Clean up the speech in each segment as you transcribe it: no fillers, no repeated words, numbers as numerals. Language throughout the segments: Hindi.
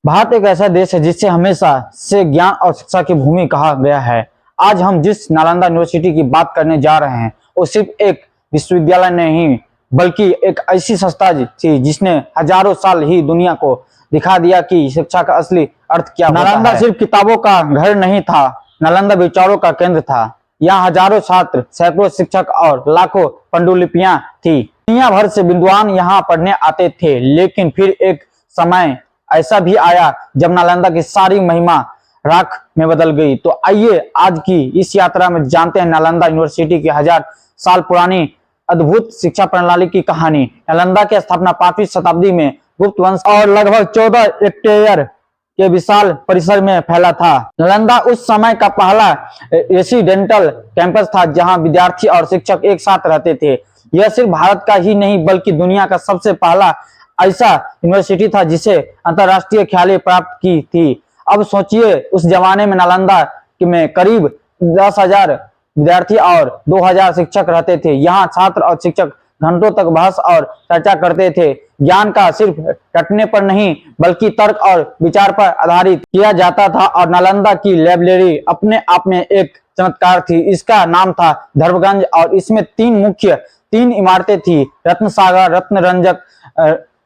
भारत एक ऐसा देश है जिसे हमेशा से ज्ञान और शिक्षा की भूमि कहा गया है। आज हम जिस नालंदा यूनिवर्सिटी की बात करने जा रहे हैं वो सिर्फ एक विश्वविद्यालय नहीं बल्कि एक ऐसी संस्था थी जिसने हजारों साल ही दुनिया को दिखा दिया कि शिक्षा का असली अर्थ क्या होता है। नालंदा सिर्फ किताबों का घर नहीं था, नालंदा विचारों का केंद्र था। यहाँ हजारों छात्र, सैकड़ों शिक्षक और लाखों पांडुलिपियां थी। दुनिया भर से विद्वान यहाँ पढ़ने आते थे, लेकिन फिर एक समय ऐसा भी आया जब नालंदा की सारी महिमा राख में बदल गई। तो आइए आज की इस यात्रा में जानते हैं नालंदा यूनिवर्सिटी की 1000 साल पुरानी अद्भुत शिक्षा प्रणाली की कहानी। नालंदा की स्थापना 5वीं शताब्दी में गुप्त वंश और लगभग 14 हेक्टेयर के विशाल परिसर में फैला था। नालंदा उस समय का पहला रेसिडेंटल कैंपस था जहां विद्यार्थी और शिक्षक एक साथ रहते थे। यह सिर्फ भारत का ही नहीं बल्कि दुनिया का सबसे पहला ऐसा यूनिवर्सिटी था जिसे अंतरराष्ट्रीय ख्याति प्राप्त की थी। अब सोचिए, उस जमाने में नालंदा में करीब 10,000 विद्यार्थी और 2,000 शिक्षक रहते थे। यहाँ छात्र और शिक्षक घंटों तक बहस और चर्चा करते थे। ज्ञान का सिर्फ रटने पर नहीं बल्कि तर्क और विचार पर आधारित किया जाता था। और नालंदा की लाइब्रेरी अपने आप में एक चमत्कार थी। इसका नाम था धर्मगंज और इसमें तीन इमारतें थी, रत्नसागर, रत्नरंजक,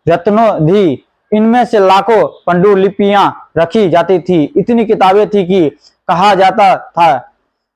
रत्नोधि। इनमें से लाखों पांडुलिपियां रखी जाती थी। इतनी किताबें थी कि कहा जाता था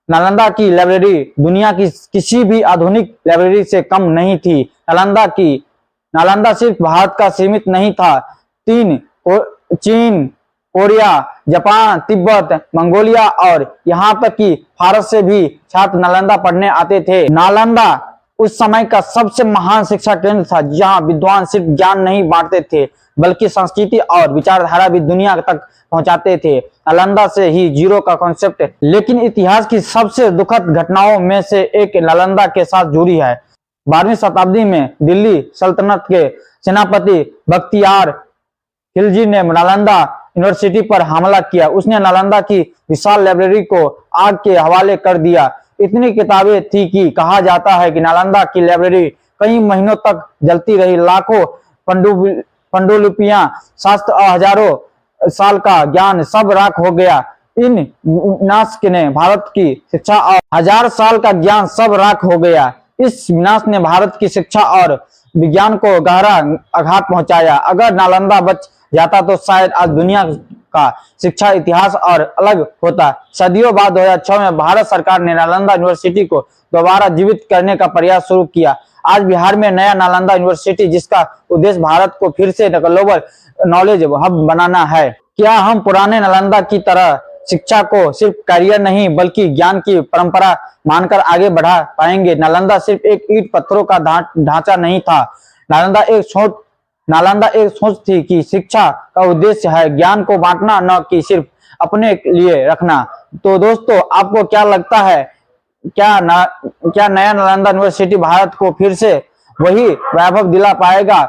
नालंदा की लाइब्रेरी दुनिया की किसी भी आधुनिक लाइब्रेरी से कम नहीं थी। नालंदा सिर्फ भारत का सीमित नहीं था। चीन, कोरिया, जापान, तिब्बत, मंगोलिया और यहाँ तक कि फारस से भी छात्र नालंदा पढ़ने आते थे। नालंदा उस समय का सबसे महान शिक्षा केंद्र था जहाँ विद्वान सिर्फ ज्ञान नहीं बांटते थे बल्कि संस्कृति और विचारधारा भी दुनिया तक पहुंचाते थे। नालंदा से ही जीरो का कॉन्सेप्ट। लेकिन इतिहास की सबसे दुखद घटनाओं में से एक नालंदा के साथ जुड़ी है। 12वीं शताब्दी में दिल्ली सल्तनत के सेनापति बख्तियार खिलजी ने नालंदा यूनिवर्सिटी पर हमला किया। उसने नालंदा की विशाल लाइब्रेरी को आग के हवाले कर दिया। इतनी किताबें थी कि कहा जाता है कि नालंदा की लाइब्रेरी कई महीनों तक जलती रही। लाखों पांडुलिपियां, शास्त्र और हजारों साल का ज्ञान सब राख हो गया। इन विनाश ने भारत की शिक्षा और 1000 साल का ज्ञान सब राख हो गया। इस विनाश ने भारत की शिक्षा और विज्ञान को गहरा आघात पहुंचाया। अगर नालंदा बच जाता तो शायद आज दुनिया का शिक्षा इतिहास और अलग होता। सदियों बाद 2006 में भारत सरकार ने नालंदा यूनिवर्सिटी को दोबारा जीवित करने का प्रयास शुरू किया। आज बिहार में नया नालंदा यूनिवर्सिटी जिसका उद्देश्य भारत को फिर से ग्लोबल नॉलेज हब बनाना है। क्या हम पुराने नालंदा की तरह शिक्षा को सिर्फ करियर नहीं बल्कि ज्ञान की परंपरा मानकर आगे बढ़ा पाएंगे? नालंदा सिर्फ एक ईंट पत्थरों का ढांचा नहीं था। नालंदा एक सोच थी कि शिक्षा का उद्देश्य है ज्ञान को बांटना, न कि सिर्फ अपने लिए रखना। तो दोस्तों, आपको क्या लगता है, क्या नया नालंदा यूनिवर्सिटी भारत को फिर से वही वैभव दिला पाएगा?